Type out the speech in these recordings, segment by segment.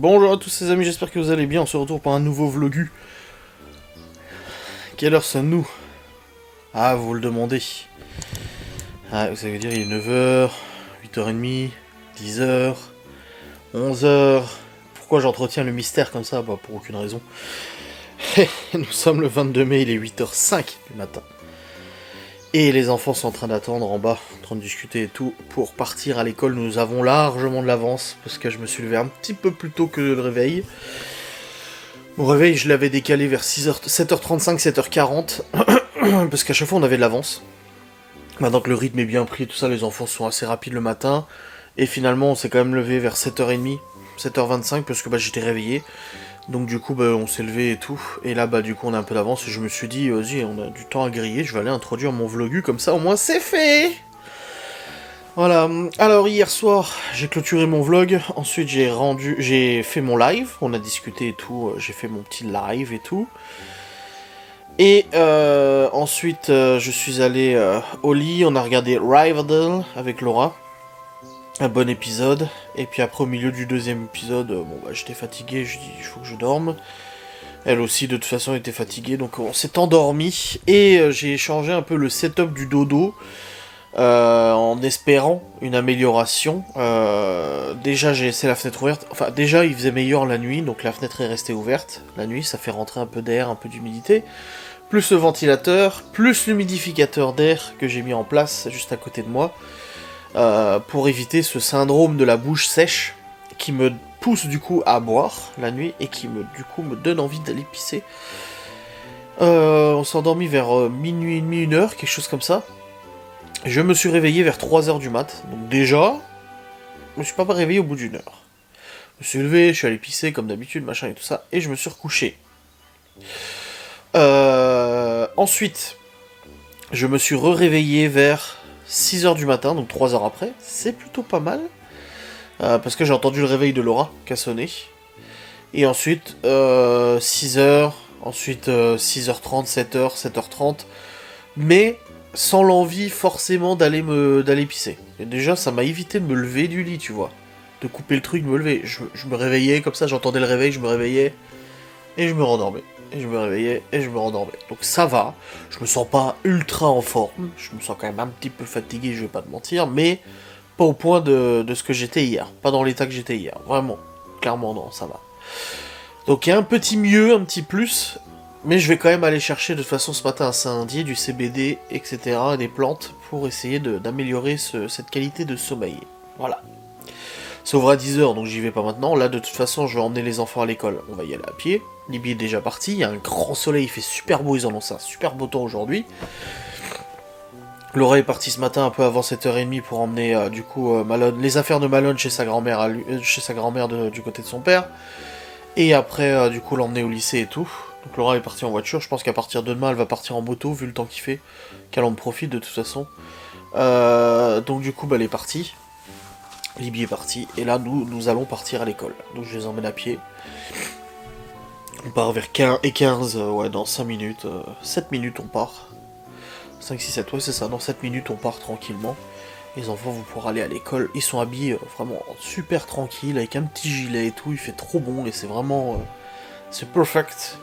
Bonjour à tous les amis, j'espère que vous allez bien, on se retrouve pour un nouveau vlogu. Quelle heure sommes-nous? Ah, vous le demandez. Ah, ça veut dire il est 9h, 8h30, 10h, 11h... Pourquoi j'entretiens le mystère comme ça? Bah, pour aucune raison. Nous sommes le 22 mai, il est 8h05 du matin. Et les enfants sont en train d'attendre en bas, en train de discuter et tout, pour partir à l'école. Nous avons largement de l'avance, parce que je me suis levé un petit peu plus tôt que le réveil. Mon réveil, je l'avais décalé vers 7h35, 7h40, parce qu'à chaque fois on avait de l'avance. Maintenant que le rythme est bien pris, tout ça, les enfants sont assez rapides le matin. Et finalement, on s'est quand même levé vers 7h30, 7h25, parce que bah, j'étais réveillé. Donc du coup, bah, on s'est levé et tout. Et là, bah du coup, on a un peu d'avance. Et je me suis dit, vas-y, on a du temps à griller, je vais aller introduire mon vlogu, comme ça, au moins, c'est fait. Voilà. Alors, hier soir, j'ai clôturé mon vlog. Ensuite, j'ai fait mon live. On a discuté et tout. J'ai fait mon petit live et tout. Et ensuite, je suis allé au lit. On a regardé Riverdale avec Laura. Un bon épisode. Et puis après, au milieu du deuxième épisode, bon bah j'étais fatigué, je dis il faut que je dorme. Elle aussi de toute façon était fatiguée, donc on s'est endormi. Et j'ai changé un peu le setup du dodo, en espérant une amélioration. Déjà j'ai laissé la fenêtre ouverte, enfin déjà il faisait meilleur la nuit, donc la fenêtre est restée ouverte. La nuit ça fait rentrer un peu d'air, un peu d'humidité. Plus le ventilateur, plus l'humidificateur d'air que j'ai mis en place juste à côté de moi. Pour éviter ce syndrome de la bouche sèche qui me pousse du coup à boire la nuit et qui du coup me donne envie d'aller pisser. On s'est endormi vers minuit et demi, 1h, quelque chose comme ça. Je me suis réveillé vers 3h du mat. Donc déjà, je me suis pas réveillé au bout d'une heure. Je me suis levé, je suis allé pisser comme d'habitude, machin et tout ça, et je me suis recouché. Ensuite, je me suis réveillé vers 6h du matin, donc 3 heures après, c'est plutôt pas mal. Parce que j'ai entendu le réveil de Laura qui a sonné. Et ensuite, 6h, ensuite 6h30, 7h, 7h30. Mais sans l'envie forcément d'aller pisser. Et déjà, ça m'a évité de me lever du lit, tu vois. De couper le truc, de me lever. Je me réveillais comme ça, j'entendais le réveil, je me réveillais. Et je me rendormais. Et je me réveillais et je me rendormais. Donc ça va, je me sens pas ultra en forme, je me sens quand même un petit peu fatigué, je vais pas te mentir, mais pas au point de ce que j'étais hier, pas dans l'état que j'étais hier, vraiment, clairement non, ça va. Donc il y a un petit mieux, un petit plus, mais je vais quand même aller chercher de toute façon ce matin un Saint-Indier, du CBD, etc., des plantes, pour essayer d'améliorer cette qualité de sommeil. Voilà. Ça ouvre à 10h, donc j'y vais pas maintenant. Là, de toute façon, je vais emmener les enfants à l'école. On va y aller à pied. Libye est déjà parti. Il y a un grand soleil, il fait super beau. Ils en ont ça, super beau temps aujourd'hui. Laura est partie ce matin un peu avant 7h30 pour emmener, du coup, Malone, les affaires de Malone chez sa grand-mère du côté de son père. Et après, du coup, l'emmener au lycée et tout. Donc Laura est partie en voiture. Je pense qu'à partir de demain, elle va partir en moto, vu le temps qu'il fait. Qu'elle en profite de toute façon. Donc du coup, bah, elle est partie. Libye est parti, et là nous allons partir à l'école. Donc je les emmène à pied. On part vers 15, ouais, dans 5 minutes, 7 minutes on part. 5, 6, 7, ouais c'est ça, dans 7 minutes on part tranquillement. Les enfants vont pouvoir aller à l'école, ils sont habillés vraiment super tranquilles, avec un petit gilet et tout, il fait trop bon, et c'est vraiment... c'est perfect.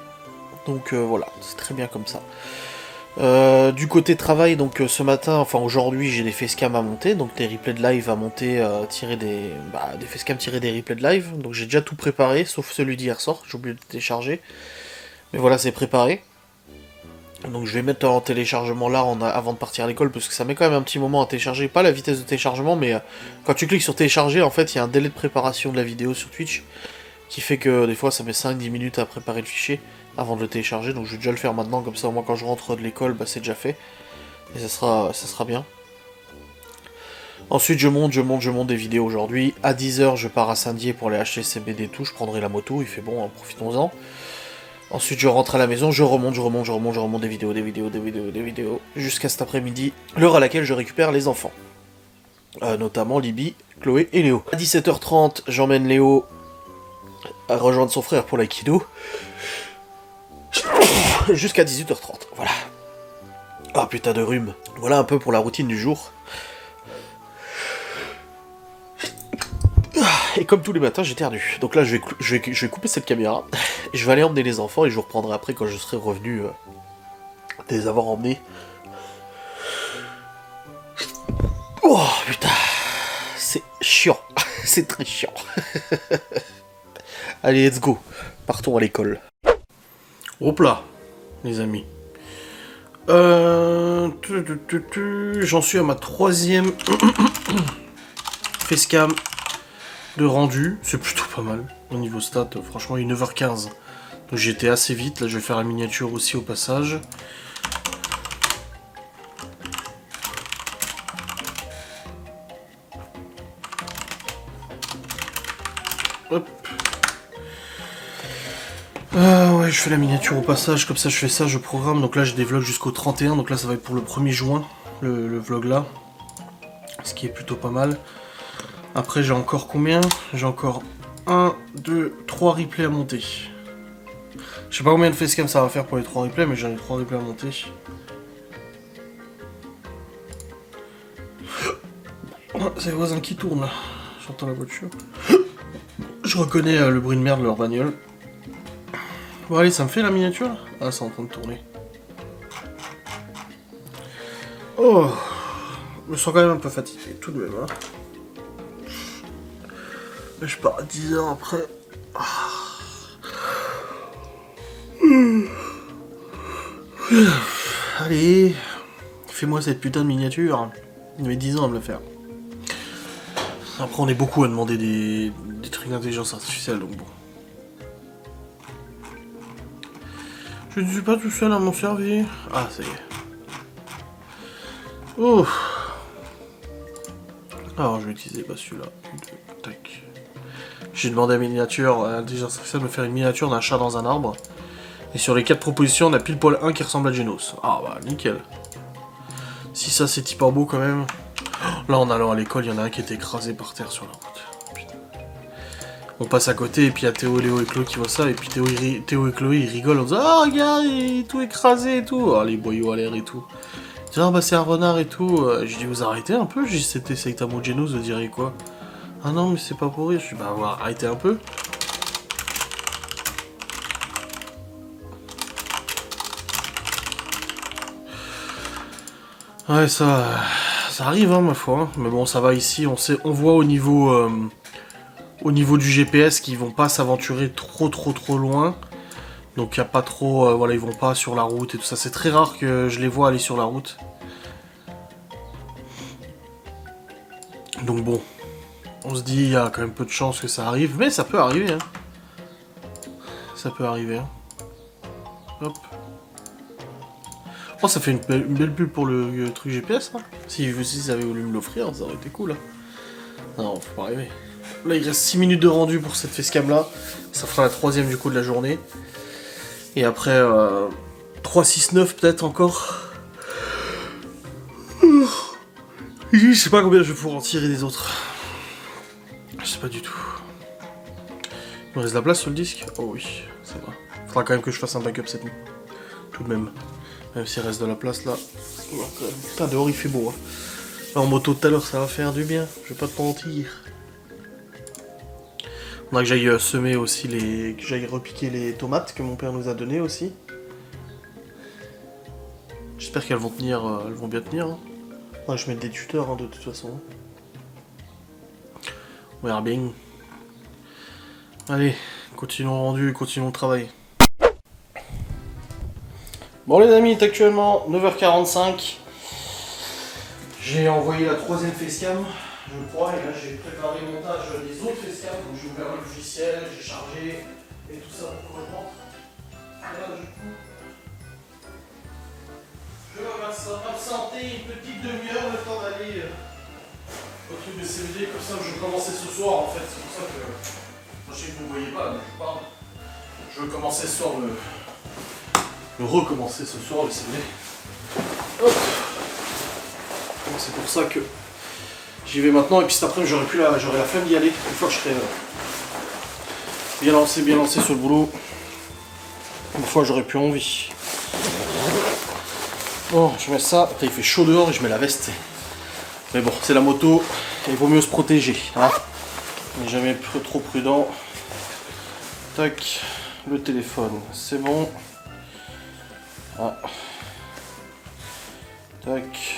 Donc voilà, c'est très bien comme ça. Du côté travail, donc ce matin, enfin aujourd'hui, j'ai des facecam à monter, donc des replays de live à monter, des facecam tirés des replays de live, donc j'ai déjà tout préparé, sauf celui d'hier soir, j'ai oublié de télécharger, mais voilà, c'est préparé. Donc je vais mettre en téléchargement là avant de partir à l'école, parce que ça met quand même un petit moment à télécharger, pas la vitesse de téléchargement, mais quand tu cliques sur télécharger, en fait, il y a un délai de préparation de la vidéo sur Twitch, qui fait que des fois ça met 5-10 minutes à préparer le fichier avant de le télécharger, donc je vais déjà le faire maintenant, comme ça au moins quand je rentre de l'école, bah, c'est déjà fait, et ça sera bien. Ensuite je monte des vidéos aujourd'hui, à 10h je pars à Saint-Dié pour aller acheter CBD et tout, je prendrai la moto, il fait bon, hein, profitons-en. Ensuite je rentre à la maison, je remonte des vidéos, jusqu'à cet après-midi, l'heure à laquelle je récupère les enfants. Notamment Libye, Chloé et Léo. À 17h30, j'emmène Léo à rejoindre son frère pour l'aïkido. Jusqu'à 18h30, voilà. Ah putain de rhume. Voilà un peu pour la routine du jour. Et comme tous les matins, j'éternue. Donc là, je vais couper cette caméra. Et je vais aller emmener les enfants et je vous reprendrai après quand je serai revenu de les avoir emmenés. Oh putain, c'est chiant. C'est très chiant. Allez, let's go. Partons à l'école. Hop là, les amis. J'en suis à ma 3e facecam de rendu. C'est plutôt pas mal au niveau stat. Franchement, il est 9h15. Donc j'étais assez vite. Là, je vais faire la miniature aussi au passage. Hop. Ouais, je fais la miniature au passage, comme ça je fais ça, je programme. Donc là je dévlog jusqu'au 31, donc là ça va être pour le 1er juin, le vlog là. Ce qui est plutôt pas mal. Après j'ai encore combien? J'ai encore 1, 2, 3 replays à monter. Je sais pas combien de facecam ça va faire pour les 3 replays, mais j'en ai 3 replays à monter. Oh, c'est les voisins qui tournent là. J'entends la voiture. Je reconnais le bruit de merde de leur bagnole. Bon allez, ça me fait la miniature là? Ah, c'est en train de tourner. Oh, je me sens quand même un peu fatigué, tout de même. Hein. Mais je pars à 10 heures après. Allez, fais-moi cette putain de miniature. Il y avait 10 ans à me la faire. Après, on est beaucoup à demander des trucs d'intelligence artificielle, donc bon. Je ne suis pas tout seul à m'en servir. Ah, ça y est. Oh. Alors, je vais utiliser pas celui-là. Tac. J'ai demandé à miniature, à l'intelligence artificielle, de me faire une miniature d'un chat dans un arbre. Et sur les 4 propositions, on a pile poil un qui ressemble à Genos. Ah bah, nickel. Si ça, c'est type beau quand même. Là, en allant à l'école, il y en a un qui était écrasé par terre sur la route. Putain. On passe à côté, et puis il y a Théo, Léo et Chloé qui voient ça, et puis Théo et Chloé, ils rigolent en disant « Ah, regarde, il est tout écrasé et tout. » Ah, les boyaux à l'air et tout. Ils disent « Ah, bah c'est un renard et tout. » Je dis « Vous arrêtez un peu ?» Je dis « C'était Saitama Genos, vous diriez quoi ?»« Ah non, mais c'est pas pour rire. » Je dis « Bah, on va arrêter un peu. » Ouais, ça arrive, hein, ma foi. Hein. Mais bon, ça va ici. On voit au niveau du GPS qu'ils vont pas s'aventurer trop loin. Donc il y a pas trop, voilà, ils vont pas sur la route et tout ça. C'est très rare que je les vois aller sur la route. Donc bon, on se dit il y a quand même peu de chances que ça arrive, mais ça peut arriver. Hein. Ça peut arriver. Hein. Hop. Oh, ça fait une belle pub pour le truc GPS, hein. Si vous avez voulu me l'offrir, ça aurait été cool. Hein. Non, faut pas rêver. Là, il reste 6 minutes de rendu pour cette facecam là. Ça fera la 3ème du coup de la journée. Et après, 3, 6, 9 peut-être encore. Je sais pas combien je vais pouvoir en tirer des autres. Je sais pas du tout. Il me reste de la place sur le disque? Oh oui, c'est vrai. Faudra quand même que je fasse un backup cette nuit. Tout de même. Même s'il reste de la place là. Putain, dehors il fait beau. Hein. Là, en moto tout à l'heure, ça va faire du bien. Je vais pas te mentir. On a que j'aille semer aussi que j'aille repiquer les tomates que mon père nous a données aussi. J'espère qu'elles vont tenir, elles vont bien tenir. Hein. Ouais, je mets des tuteurs hein, de toute façon. On verra bien. Allez, continuons le rendu, continuons le travail. Bon les amis, il est actuellement 9h45. J'ai envoyé la 3ème facecam, je crois, et là j'ai préparé le montage des autres facecams, donc j'ai ouvert le logiciel, j'ai chargé, et tout ça pour que je rentre. Et là du coup, je vais m'absenter une petite demi-heure le temps d'aller au truc de CVD, comme ça je vais commencer ce soir en fait, c'est pour ça que, je sais que vous ne voyez pas, mais je parle. Je veux commencer ce soir recommencer ce soir le CVD. Hop. C'est pour ça que j'y vais maintenant et puis cet après-midi j'aurai la flemme d'y aller une fois que je serai bien lancé sur le boulot. Une fois j'aurai plus envie. Bon, je mets ça, il fait chaud dehors et je mets la veste. Mais bon, c'est la moto, il vaut mieux se protéger. Hein. n'est jamais trop prudent. Tac, le téléphone, c'est bon. Ah. Tac.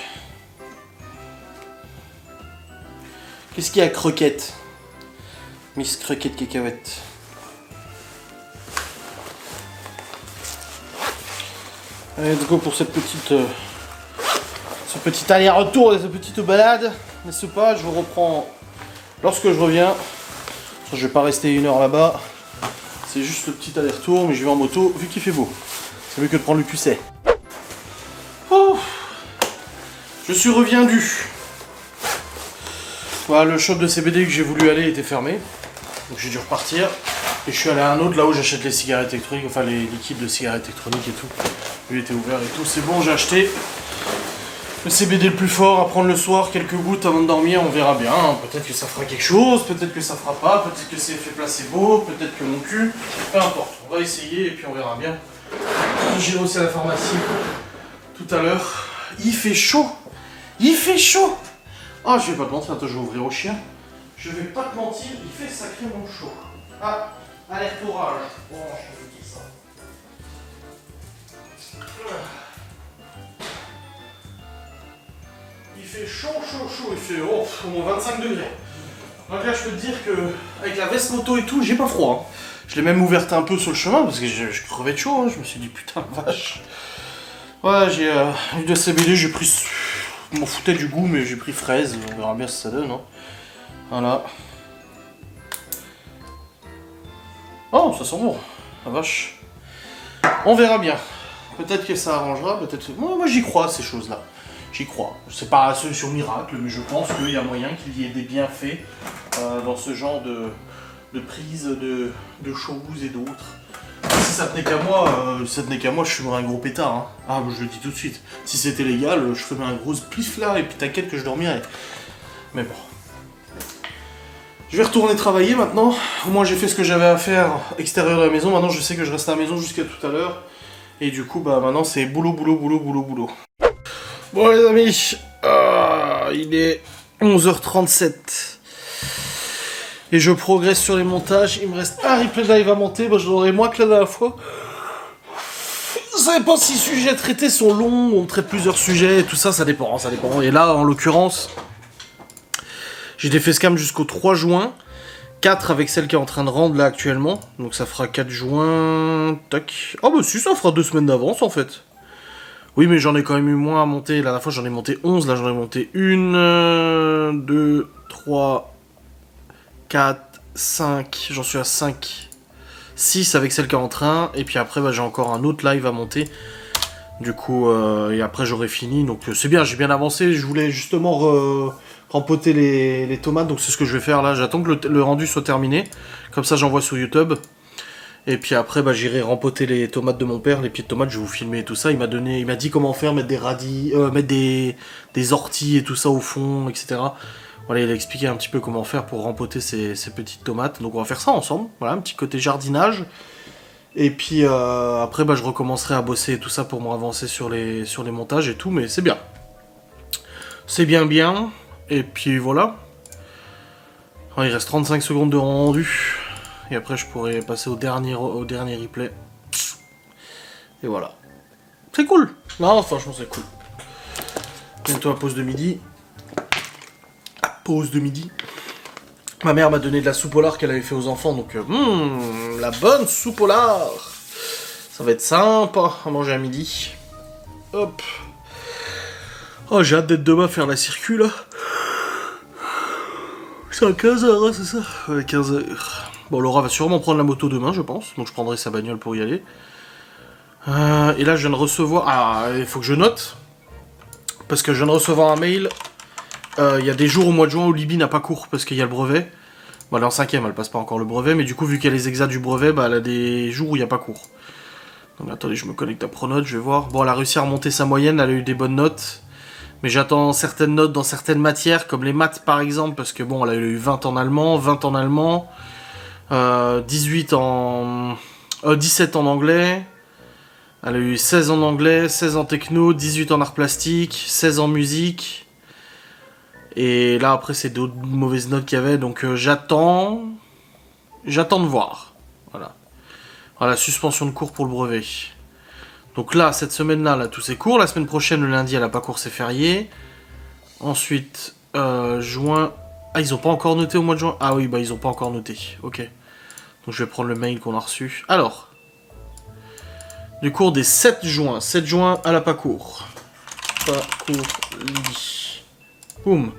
Qu'est-ce qu'il y a, Croquette? Miss Croquette Cacahuète. Allez, let's go pour cette petite, ce petit aller-retour et cette petite balade. N'est-ce pas? Je vous reprends lorsque je reviens. Je vais pas rester 1 heure là-bas. C'est juste le petit aller-retour, mais je vais en moto vu qu'il fait beau. C'est mieux que de prendre le QC. Oh, je suis reviendu. Voilà, le shop de CBD que j'ai voulu aller était fermé. Donc j'ai dû repartir. Et je suis allé à un autre là où j'achète les cigarettes électroniques, enfin les liquides de cigarettes électroniques et tout. Lui était ouvert et tout, c'est bon, j'ai acheté le CBD le plus fort à prendre le soir, quelques gouttes avant de dormir, on verra bien. Peut-être que ça fera quelque chose, peut-être que ça fera pas, peut-être que c'est effet placebo, peut-être que mon cul, peu importe. On va essayer et puis on verra bien. J'irai aussi à la pharmacie tout à l'heure. Il fait chaud. Il fait chaud. Ah, je vais pas te mentir, attends, je vais ouvrir au chien. Je vais pas te mentir, il fait sacrément chaud. Ah, alerte orage. Bon, je vais vous dire ça. Il fait chaud, il fait au moins 25 degrés. Donc là, je peux te dire que avec la veste moto et tout, j'ai pas froid. Hein. Je l'ai même ouverte un peu sur le chemin parce que je crevais de chaud. Hein. Je me suis dit putain vache. Ouais, j'ai eu de CBD, j'ai pris. Je m'en foutais du goût, mais j'ai pris fraise. On verra bien si ça donne. Hein. Voilà. Oh, ça sent bon. La vache. On verra bien. Peut-être que ça arrangera, peut-être. Moi j'y crois à ces choses-là. J'y crois. C'est pas la solution miracle, mais je pense qu'il y a moyen qu'il y ait des bienfaits dans ce genre de prise de choses et d'autres. Si ça tenait qu'à moi, je fumerais un gros pétard. Hein. Ah, je le dis tout de suite. Si c'était légal, je ferais un gros pif là et puis t'inquiète que je dormirais. Mais bon. Je vais retourner travailler maintenant. Au moins j'ai fait ce que j'avais à faire extérieur de la maison. Maintenant je sais que je reste à la maison jusqu'à tout à l'heure. Et du coup, bah maintenant c'est boulot. Bon les amis, il est 11h37. Et je progresse sur les montages. Il me reste un replay live à monter. Bah, je l'aurai moins que la dernière fois. Ça dépend si les sujets traités sont longs, on traite plusieurs sujets, tout ça, ça dépend. Et là, en l'occurrence, j'ai des facecam jusqu'au 3 juin. 4 avec celle qui est en train de rendre là actuellement. Donc ça fera 4 juin. Tac. Oh bah si, ça fera 2 semaines d'avance en fait. Oui, mais j'en ai quand même eu moins à monter. La dernière fois, j'en ai monté 11. Là, j'en ai monté 1, 2, 3, 4, 5. J'en suis à 5. 6 avec celle qui est en train. Et puis après, bah, j'ai encore un autre live à monter. Du coup, et après, j'aurai fini. Donc c'est bien, j'ai bien avancé. Je voulais justement rempoter les tomates. Donc c'est ce que je vais faire là. J'attends que le rendu soit terminé. Comme ça, j'envoie sur YouTube. Et puis après, bah, j'irai rempoter les tomates de mon père, les pieds de tomates, je vais vous filmer et tout ça. Il m'a dit comment faire, mettre des radis, mettre des orties et tout ça au fond, etc. Voilà, il a expliqué un petit peu comment faire pour rempoter ces petites tomates. Donc on va faire ça ensemble. Voilà, un petit côté jardinage. Et puis après, bah, je recommencerai à bosser et tout ça pour m'avancer sur les montages et tout, mais c'est bien. C'est bien. Et puis voilà. Alors, il reste 35 secondes de rendu. Et après, je pourrais passer au dernier replay. Et voilà. C'est cool. Non, franchement, c'est cool. Bientôt à pause de midi. Pause de midi. Ma mère m'a donné de la soupe au lard qu'elle avait fait aux enfants. Donc, la bonne soupe au lard. Ça va être sympa à manger à midi. Hop. Oh, j'ai hâte d'être demain faire la circu, là. C'est à 15h, hein, c'est ça? Ouais, 15h. Bon, Laura va sûrement prendre la moto demain, je pense. Donc je prendrai sa bagnole pour y aller. Et là, je viens de recevoir... Ah, il faut que je note. Parce que je viens de recevoir un mail. Il y a des jours au mois de juin où Libye n'a pas cours parce qu'il y a le brevet. Bon, elle est en 5ème, elle passe pas encore le brevet. Mais du coup, vu qu'il y a les examens du brevet, bah, elle a des jours où il n'y a pas cours. Donc attendez, je me connecte à Pronote, je vais voir. Bon, elle a réussi à remonter sa moyenne, elle a eu des bonnes notes. Mais j'attends certaines notes dans certaines matières, comme les maths par exemple. Parce que bon, elle a eu 20 en allemand, 20 en allemand. 17 en anglais, elle a eu 16 en anglais, 16 en techno, 18 en art plastique, 16 en musique, Et là, après, c'est d'autres mauvaises notes qu'il y avait. Donc, j'attends de voir. Voilà. Voilà, suspension de cours pour le brevet. Donc là, cette semaine-là, là, tous ces cours. La semaine prochaine, le lundi, elle n'a pas cours, c'est férié. Ensuite, juin... Ah, ils ont pas encore noté au mois de juin? Ah oui, bah ils ont pas encore noté. Ok. Donc je vais prendre le mail qu'on a reçu. Alors. Du cours des 7 juin. 7 juin, elle a pas cours. Pas cours, lit. Boum.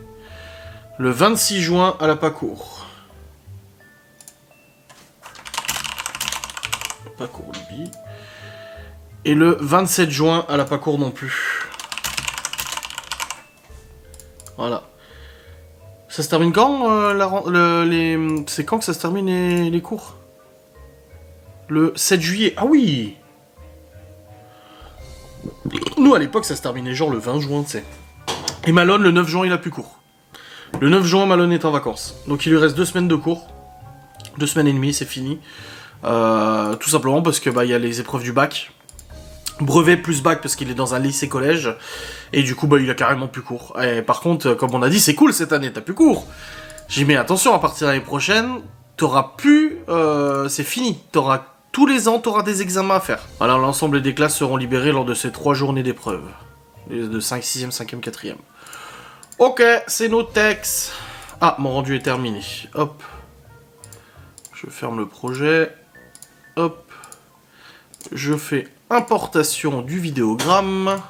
Le 26 juin, elle a pas cours. Pas cours, lit. Et le 27 juin, elle a pas cours non plus. Voilà. Ça se termine quand c'est quand que ça se termine les cours? Le 7 juillet. Ah oui. Nous à l'époque ça se terminait genre le 20 juin, tu sais. Et Malone le 9 juin il a plus cours. Le 9 juin Malone est en vacances. Donc il lui reste 2 semaines de cours. 2 semaines et demie, c'est fini. Tout simplement parce que bah il y a les épreuves du bac. Brevet plus bac parce qu'il est dans un lycée-collège. Et du coup, bah, il a carrément plus cours. Et par contre, comme on a dit, c'est cool cette année, t'as plus cours. J'ai dit, mais attention, à partir de l'année prochaine, t'auras plus... c'est fini. Tous les ans, t'auras des examens à faire. Alors, l'ensemble des classes seront libérées lors de ces 3 journées d'épreuves. De 5, 6e, 5e, 4e. Ok, c'est nos textes. Ah, mon rendu est terminé. Hop. Je ferme le projet. Hop. Je fais importation du vidéogramme.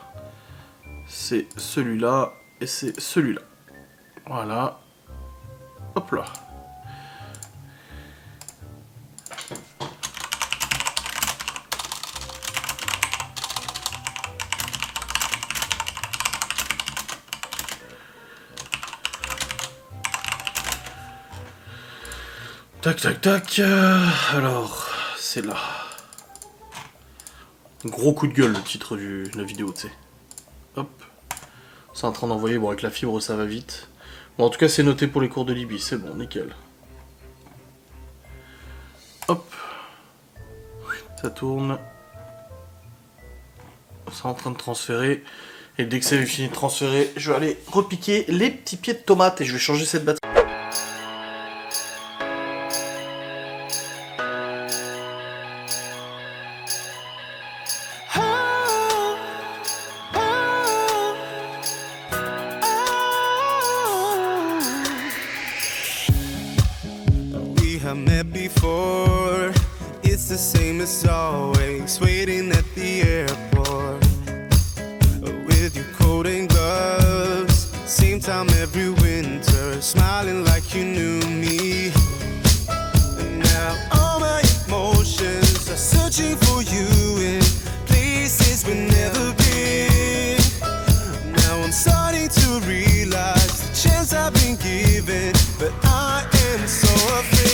C'est celui-là et c'est celui-là. Voilà. Hop là. Tac, tac, tac. Alors, c'est là. Gros coup de gueule le titre de la vidéo, tu sais. Hop. C'est en train d'envoyer, bon avec la fibre ça va vite. Bon en tout cas c'est noté pour les cours de Libye, c'est bon, nickel. Hop. Ça tourne. C'est en train de transférer. Et dès que c'est fini de transférer, je vais aller repiquer les petits pieds de tomates et je vais changer cette batterie. I met before. It's the same as always, waiting at the airport with your coat and gloves. Same time every winter, smiling like you knew me. And now all my emotions are searching for you in places we've never been. Now I'm starting to realize the chance I've been given, but I am so afraid.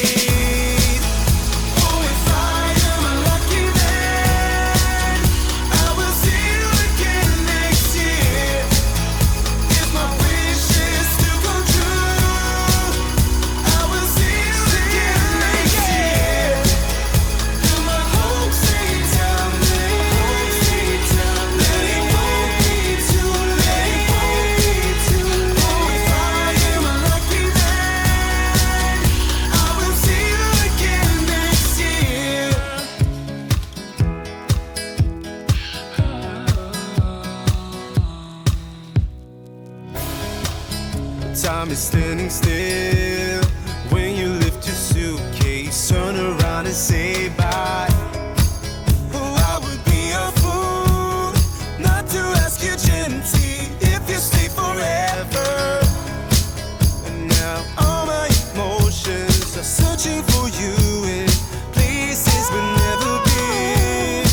Time is standing still when you lift your suitcase, turn around and say bye. Oh, I would be a fool not to ask you gently if you stay forever. And now all my emotions are searching for you in places we've never been.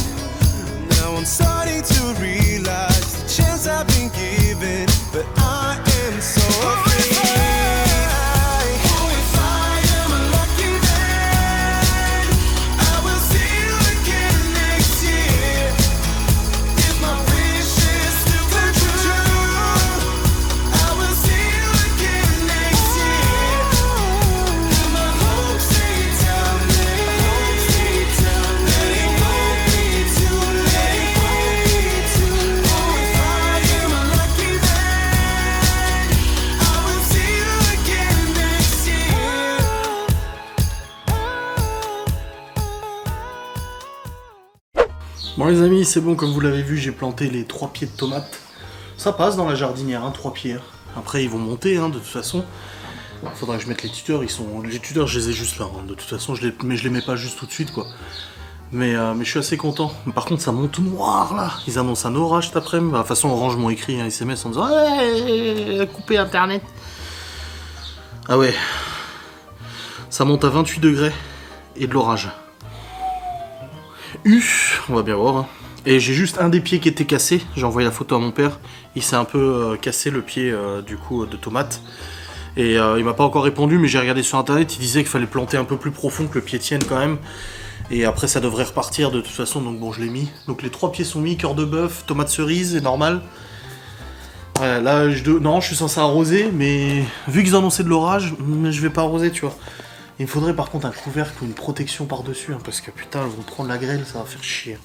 Now I'm starting to realize the chance I've been given, but I am so afraid. Bon les amis, c'est bon, comme vous l'avez vu, j'ai planté les 3 pieds de tomates. Ça passe dans la jardinière, hein, 3 pieds. Après ils vont monter, hein, de toute façon. Faudra que je mette les tuteurs, les tuteurs je les ai juste là, hein. De toute façon mais je les mets pas juste tout de suite quoi. Mais je suis assez content. Par contre ça monte noir là. Ils annoncent un orage cet après-midi. De toute façon Orange m'ont écrit un SMS en disant ouais, coupez internet. Ah ouais. Ça monte à 28 degrés et de l'orage. On va bien voir. Hein. Et j'ai juste un des pieds qui était cassé. J'ai envoyé la photo à mon père. Il s'est un peu cassé le pied du coup de tomate. Et il m'a pas encore répondu, mais j'ai regardé sur internet. Il disait qu'il fallait planter un peu plus profond, que le pied tienne quand même. Et après ça devrait repartir de toute façon. Donc bon, je l'ai mis. Donc les 3 pieds sont mis, cœur de bœuf, tomate cerise, c'est normal. Là, non, je suis censé arroser, mais vu qu'ils annonçaient de l'orage, je vais pas arroser, tu vois. Il me faudrait par contre un couvercle ou une protection par-dessus, hein, parce que putain, elles vont prendre la grêle, ça va faire chier.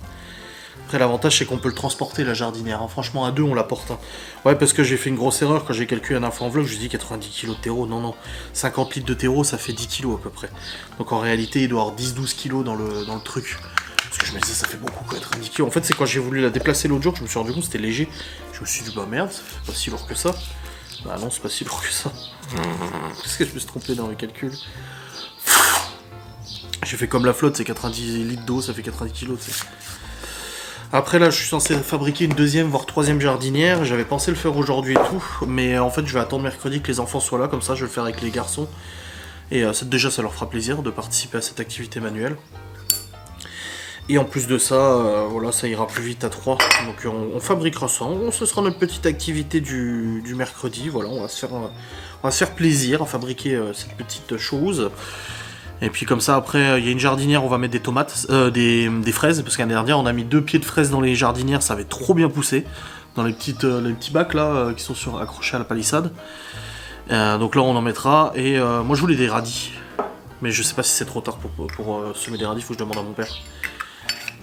Après, l'avantage, c'est qu'on peut le transporter, la jardinière. Hein. Franchement, à 2, on la porte. Hein. Ouais, parce que j'ai fait une grosse erreur quand j'ai calculé un info en vlog, je dis 90 kg de terreau. Non, non. 50 litres de terreau, ça fait 10 kg à peu près. Donc en réalité, il doit y avoir 10-12 kg dans le truc. Parce que je me disais, ça fait beaucoup, 90 kg. En fait, c'est quand j'ai voulu la déplacer l'autre jour que je me suis rendu compte que c'était léger. Je me suis dit, bah merde, ça fait pas si lourd que ça. Bah non, c'est pas si lourd que ça. Parce que je me suis trompé dans les calculs. J'ai fait comme la flotte, c'est 90 litres d'eau, ça fait 90 kg. Après là, je suis censé fabriquer une deuxième, voire troisième jardinière. J'avais pensé le faire aujourd'hui et tout, mais en fait, je vais attendre mercredi que les enfants soient là, comme ça, je vais le faire avec les garçons. Et déjà, ça leur fera plaisir de participer à cette activité manuelle. Et en plus de ça, voilà, ça ira plus vite à 3. Donc on fabriquera ça. Ce sera notre petite activité du mercredi. Voilà, on va se faire plaisir à fabriquer cette petite chose. Et puis comme ça, après, il y a une jardinière, on va mettre des tomates, des fraises, parce qu'année dernière, on a mis 2 pieds de fraises dans les jardinières, ça avait trop bien poussé, dans les petits bacs là, qui sont accrochés à la palissade. Donc là, on en mettra, et moi je voulais des radis, mais je sais pas si c'est trop tard pour semer des radis, faut que je demande à mon père.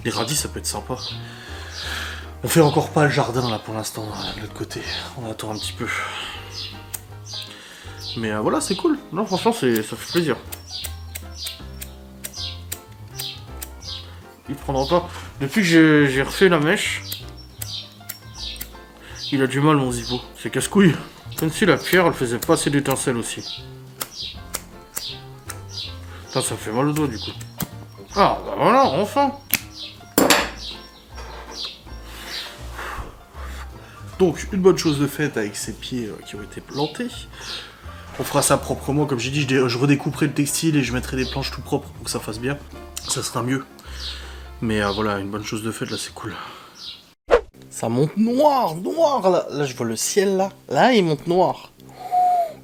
Les radis, ça peut être sympa. On fait encore pas le jardin là pour l'instant, de l'autre côté, on attend un petit peu. Mais voilà, c'est cool, non franchement, ça fait plaisir. Il prendra pas. Depuis que j'ai refait la mèche, il a du mal mon zibo. C'est casse-couille. Comme si la pierre elle faisait pas assez d'étincelles aussi. Putain, ça me fait mal au doigt du coup. Ah bah voilà, enfin. Donc une bonne chose de faite avec ces pieds qui ont été plantés. On fera ça proprement, comme j'ai dit, je redécouperai le textile et je mettrai des planches tout propres pour que ça fasse bien. Ça sera mieux. Mais voilà, une bonne chose de faite, là, c'est cool. Ça monte noir, là. Là, je vois le ciel, là. Là, il monte noir.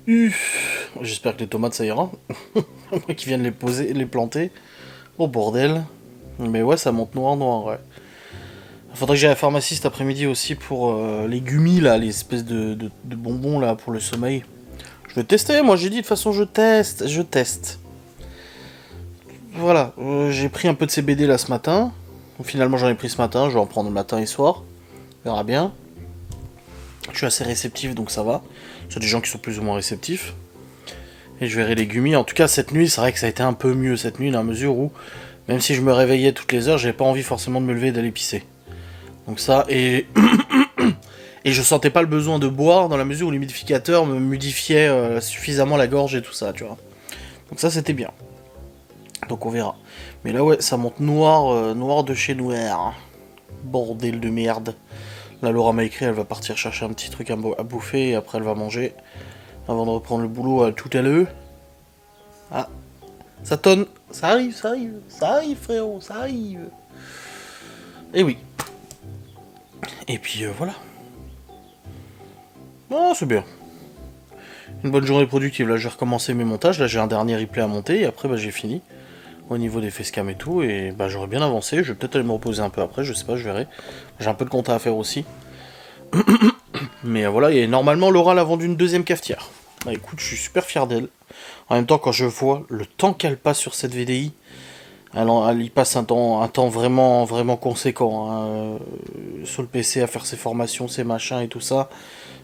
J'espère que les tomates, ça ira. Qui viennent les planter. Oh, bordel. Mais ouais, ça monte noir, ouais. Faudrait que j'aille à la pharmacie cet après-midi aussi pour les gummies, là, les espèces de bonbons, là, pour le sommeil. Je vais tester, moi, j'ai dit, de toute façon, je teste. Voilà, j'ai pris un peu de CBD là ce matin. Finalement j'en ai pris ce matin, je vais en prendre le matin et soir. On verra bien. Je suis assez réceptif donc ça va. Il y a des gens qui sont plus ou moins réceptifs. Et je verrai les gummies. En tout cas cette nuit, c'est vrai que ça a été un peu mieux cette nuit dans la mesure où, même si je me réveillais toutes les heures, j'avais pas envie forcément de me lever et d'aller pisser. Donc ça, et je sentais pas le besoin de boire dans la mesure où l'humidificateur me modifiait suffisamment la gorge et tout ça, tu vois. Donc ça c'était bien. Donc on verra. Mais là ouais, ça monte noir, noir de chez noir. Bordel de merde. Là Laura m'a écrit, elle va partir chercher un petit truc à bouffer et après elle va manger. Avant de reprendre le boulot tout à l'heure. Ah, ça tonne. Ça arrive frérot, ça arrive. Et oui. Et puis voilà. Oh c'est bien. Une bonne journée productive, là j'ai recommencé mes montages, là j'ai un dernier replay à monter et après bah, j'ai fini. Au niveau des facecam et tout, et bah j'aurais bien avancé, je vais peut-être aller me reposer un peu après, je sais pas, je verrai. J'ai un peu de compta à faire aussi. Mais voilà, et normalement Laura l'a vendu une deuxième cafetière. Bah écoute, je suis super fier d'elle. En même temps, quand je vois le temps qu'elle passe sur cette VDI, elle y passe un temps vraiment, vraiment conséquent. Hein, sur le PC à faire ses formations, ses machins et tout ça.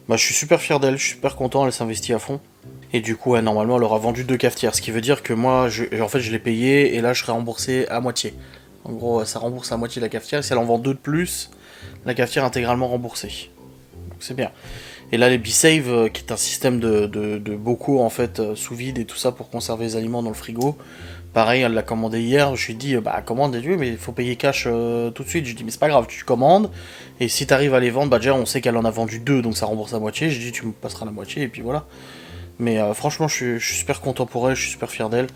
Bah je suis super fier d'elle, je suis super content, elle s'investit à fond. Et du coup, ouais, normalement, elle aura vendu 2 cafetières, ce qui veut dire que moi, en fait, je l'ai payé, et là, je serai remboursé à moitié. En gros, ça rembourse la moitié de la cafetière, et si elle en vend 2 de plus, la cafetière est intégralement remboursée. Donc c'est bien. Et là, les B-Save, qui est un système de bocaux, en fait, sous vide et tout ça, pour conserver les aliments dans le frigo. Pareil, elle l'a commandé hier, je lui ai dit, bah commande, mais il faut payer cash tout de suite. Je lui ai dit, mais c'est pas grave, tu commandes, et si t'arrives à les vendre, bah déjà, on sait qu'elle en a vendu 2, donc ça rembourse la moitié. Je lui ai dit, tu me passeras la moitié, et puis voilà. Mais franchement, je suis super content pour elle, je suis super fier d'elle.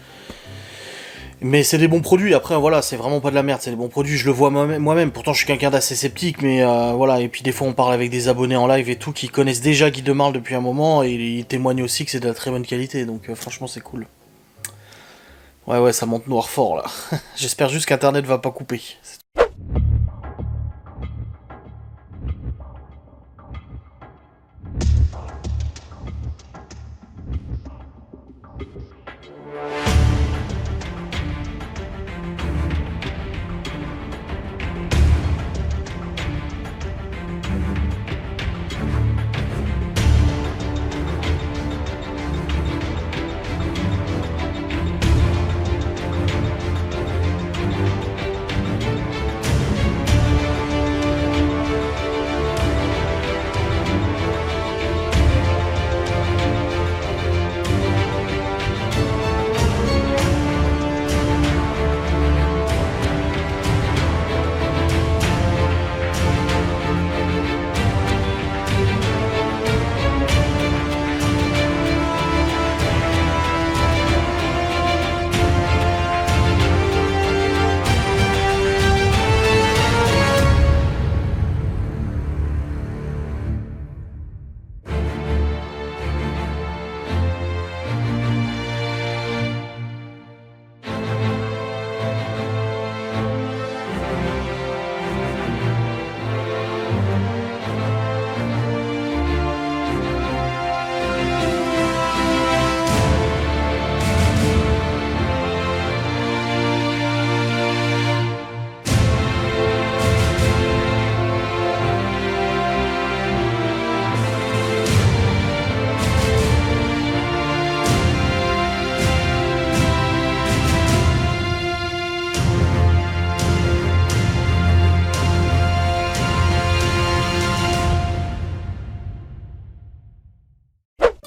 Mais c'est des bons produits, après voilà, c'est vraiment pas de la merde, c'est des bons produits, je le vois moi-même, pourtant je suis quelqu'un d'assez sceptique, mais voilà, et puis des fois on parle avec des abonnés en live et tout, qui connaissent déjà Guy de Marle depuis un moment, et ils témoignent aussi que c'est de la très bonne qualité, donc franchement c'est cool. Ouais, ça monte noir fort là. J'espère juste qu'Internet va pas couper.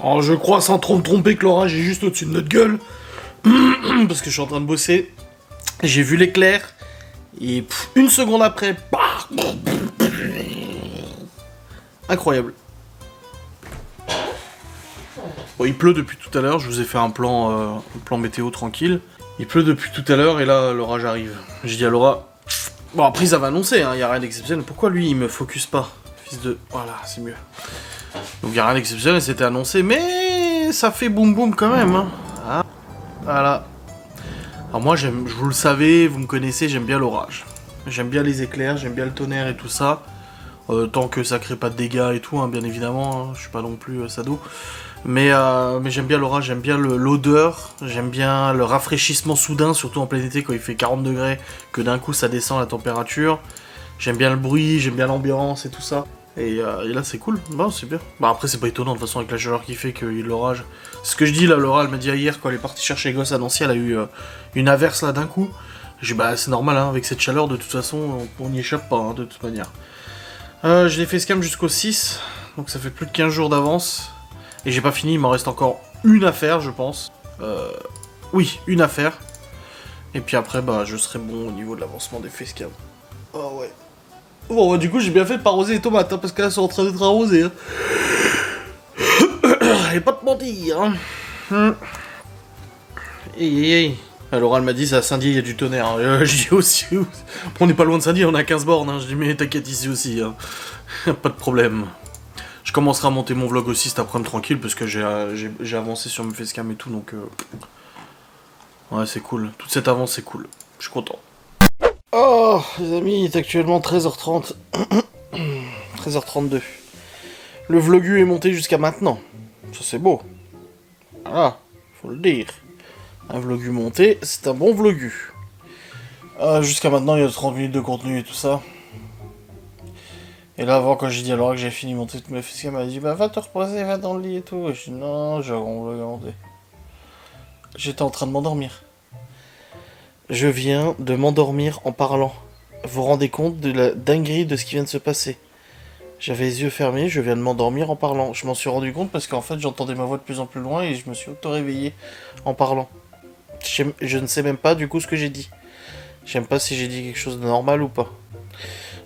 Alors je crois sans trop me tromper que l'orage est juste au-dessus de notre gueule. Parce que je suis en train de bosser. J'ai vu l'éclair. Et une seconde après. Incroyable. Bon, il pleut depuis tout à l'heure. Je vous ai fait un plan météo tranquille. Il pleut depuis tout à l'heure et là l'orage arrive. J'ai dit à Laura. Bon après ça va annoncer, hein, y a rien d'exceptionnel. Pourquoi lui il me focus pas? Fils de. Voilà, c'est mieux. Donc y a rien d'exceptionnel, c'était annoncé, mais ça fait boum boum quand même. Hein. Ah, voilà. Alors moi, je vous le savez, vous me connaissez, j'aime bien l'orage. J'aime bien les éclairs, j'aime bien le tonnerre et tout ça. Tant que ça crée pas de dégâts et tout, hein, bien évidemment. Hein, je suis pas non plus sado. Mais j'aime bien l'orage, j'aime bien l'odeur, j'aime bien le rafraîchissement soudain, surtout en plein été quand il fait 40 degrés, que d'un coup ça descend la température. J'aime bien le bruit, j'aime bien l'ambiance et tout ça. Et là c'est cool, bah c'est bien. Bah après c'est pas étonnant de toute façon avec la chaleur qu'il fait qu'il y ait l'orage. C'est ce que je dis là, Laura elle m'a dit hier quand elle est partie chercher les gosses à Nancy, elle a eu une averse là d'un coup. J'ai dit bah c'est normal hein, avec cette chaleur de toute façon on n'y échappe pas hein, de toute manière. Je l'ai fait scam jusqu'au 6, donc ça fait plus de 15 jours d'avance. Et j'ai pas fini, il m'en reste encore une affaire je pense. Oui, une affaire. Et puis après bah je serai bon au niveau de l'avancement des facecam. Oh ouais. Bon, bah, du coup, j'ai bien fait de pas arroser les tomates, hein, parce qu'elles sont en train d'être arrosées. Hein. Et pas te mentir. Hein. Alors, elle m'a dit, c'est à Saint-Dié, il y a du tonnerre. Hein. Je dis aussi. On n'est pas loin de Saint-Dié, on a 15 bornes. Hein. Je dis, mais t'inquiète ici aussi. Hein. Pas de problème. Je commencerai à monter mon vlog aussi cet après-midi tranquille, parce que j'ai avancé sur mes facecam et tout, donc. Ouais, c'est cool. Toute cette avance, c'est cool. Je suis content. Oh, les amis, il est actuellement 13h30. 13h32. Le vlogu est monté jusqu'à maintenant. Ça, c'est beau. Voilà, faut le dire. Un vlogu monté, c'est un bon vlogu. Jusqu'à maintenant, il y a 30 minutes de contenu et tout ça. Et là, avant, quand j'ai dit à Laura que j'ai fini de monter toutes mes facecam, elle m'a dit bah va te reposer, va dans le lit et tout. Et je dis non, j'ai un vlog à monter. J'étais en train de m'endormir. Je viens de m'endormir en parlant. Vous vous rendez compte de la dinguerie de ce qui vient de se passer? J'avais les yeux fermés, je viens de m'endormir en parlant. Je m'en suis rendu compte parce qu'en fait j'entendais ma voix de plus en plus loin et je me suis auto-réveillé en parlant. Je ne sais même pas du coup ce que j'ai dit. Je sais même pas si j'ai dit quelque chose de normal ou pas.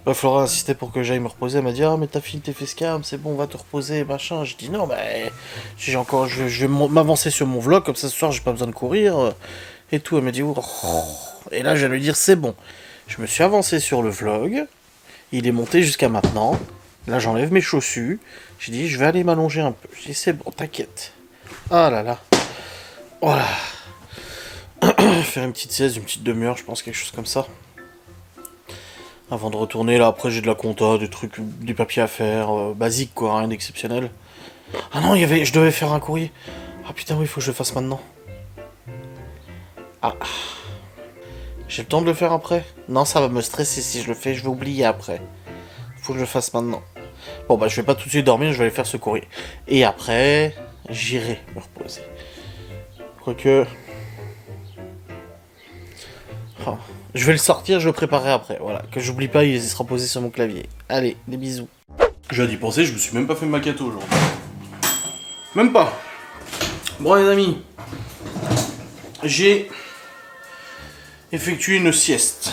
Bah, Flora insistait pour que j'aille me reposer. Elle m'a dit ah mais t'as fini tes facecam, c'est bon, va te reposer machin. J'ai dit non mais j'ai encore, je vais m'avancer sur mon vlog comme ça ce soir j'ai pas besoin de courir et tout. Elle m'a dit oh. Et là je vais lui dire c'est bon. Je me suis avancé sur le vlog. Il est monté jusqu'à maintenant. Là j'enlève mes chaussures. J'ai dit je vais aller m'allonger un peu. J'ai dit c'est bon t'inquiète. Ah là là. Voilà. Faire une petite sieste, une petite demi-heure, je pense, quelque chose comme ça. Avant de retourner, là, après j'ai de la compta, des trucs, des papiers à faire, basique quoi, rien d'exceptionnel. Ah non, je devais faire un courrier. Ah putain, oui, il faut que je le fasse maintenant. Ah. J'ai le temps de le faire après? Non, ça va me stresser si je le fais, je vais oublier après. Faut que je le fasse maintenant. Bon, bah, je vais pas tout de suite dormir, je vais aller faire ce courrier. Et après, j'irai me reposer. Quoique... Oh. Je vais le sortir, je le préparerai après. Voilà, que j'oublie pas, il sera posé sur mon clavier. Allez, des bisous. Je viens d'y penser, je me suis même pas fait ma gâteau aujourd'hui. Même pas. Bon les amis, j'ai effectué une sieste.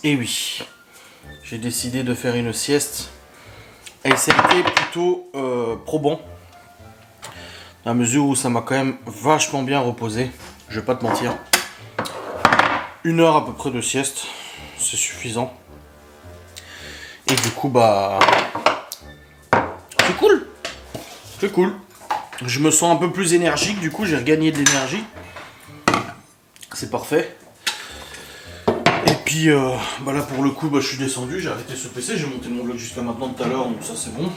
Et oui, j'ai décidé de faire une sieste. Et ça a été plutôt probant. À mesure où ça m'a quand même vachement bien reposé. Je vais pas te mentir. 1 heure à peu près de sieste, c'est suffisant. Et du coup, bah... c'est cool. C'est cool. Je me sens un peu plus énergique, du coup, j'ai regagné de l'énergie. C'est parfait. Et puis, bah là, pour le coup, bah, je suis descendu, j'ai arrêté ce PC, j'ai monté mon vlog jusqu'à maintenant tout à l'heure, donc ça, c'est bon.